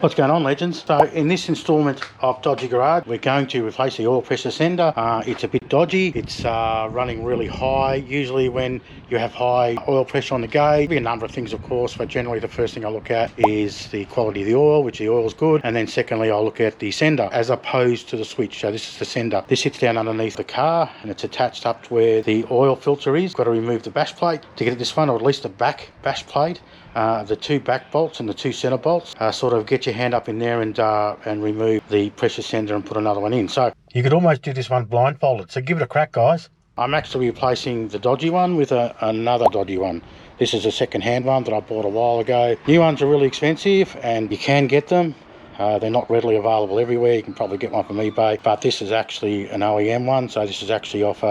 What's going on, legends? So in this instalment of Dodgy Garage, we're going to replace the oil pressure sender. It's a bit dodgy. It's running really high. Usually when you have high oil pressure on the gauge, there'll be a number of things, of course, but generally the first thing I look at is the quality of the oil, which the oil is good. And then secondly, I'll look at the sender as opposed to the switch. So this is the sender. This sits down underneath the car and it's attached up to where the oil filter is. Got to remove the bash plate to get at this one, or at least the back bash plate. The two back bolts and the two center bolts. Sort of get your hand up in there and remove the pressure sender and put another one in. So you could almost do this one blindfolded. So give it a crack, guys. I'm actually replacing the dodgy one with another dodgy one. This is a second-hand one that I bought a while ago. New ones are really expensive and you can get them. They're not readily available everywhere. You can probably get one from eBay, but this is actually an OEM one, so this is actually off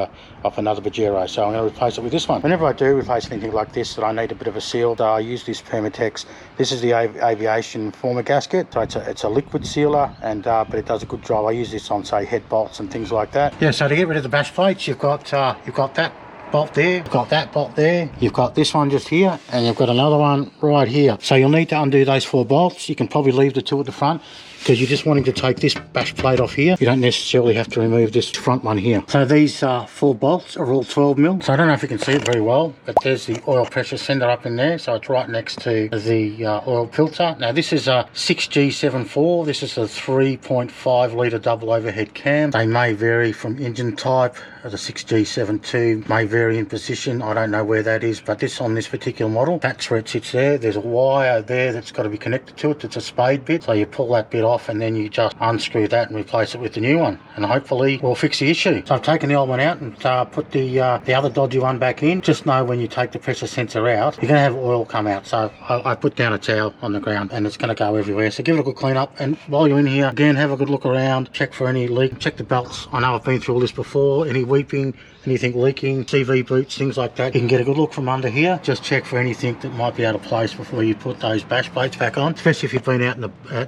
another Pajero. So I'm going to replace it with this one. Whenever I do replace anything like this that I need a bit of a seal, I use this Permatex. This is the aviation former gasket, so it's a liquid sealer, and but it does a good job. I use this on, say, head bolts and things like that. Yeah, so to get rid of the bash plates, you've got that bolt there, you've got that bolt there, you've got this one just here, and you've got another one right here. So you'll need to undo those 4 bolts. You can probably leave the 2 at the front because you're just wanting to take this bash plate off here. You don't necessarily have to remove this front one here. So these 4 bolts are all 12mm. So I don't know if you can see it very well, but there's the oil pressure sender up in there. So it's right next to the oil filter. Now this is a 6G74. This is a 3.5 litre double overhead cam. They may vary from engine type. The 6G72 may vary in position. I don't know where that is, but this on this particular model, that's where it sits there. There's a wire there that's got to be connected to it. It's a spade bit. So you pull that bit off and then you just unscrew that and replace it with the new one, and hopefully we'll fix the issue. So I've taken the old one out and put the other dodgy one back in. Just know when you take the pressure sensor out, you're going to have oil come out. So I put down a towel on the ground and it's going to go everywhere. So give it a good clean up, and while you're in here, again, have a good look around, check for any leak, check the belts. I know I've been through all this before. Any weeping, anything leaking, CV boots, things like that. You can get a good look from under here. Just check for anything that might be out of place before you put those bash plates back on, especially if you've been out in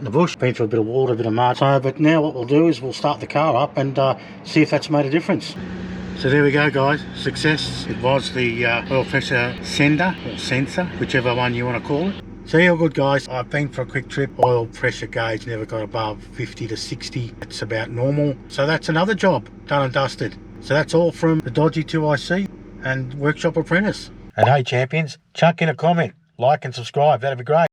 the bush, been through a bit of water, a bit of mud. So, but now what we'll do is we'll start the car up and see if that's made a difference. So there we go, guys. Success. It was the oil pressure sender or sensor, whichever one you want to call it. So yeah, all good, guys. I've been for a quick trip. Oil pressure gauge never got above 50 to 60. It's about normal. So that's another job done and dusted. So that's all from the Dodgy 2IC and Workshop Apprentice. And hey, champions, chuck in a comment, like and subscribe. That'd be great.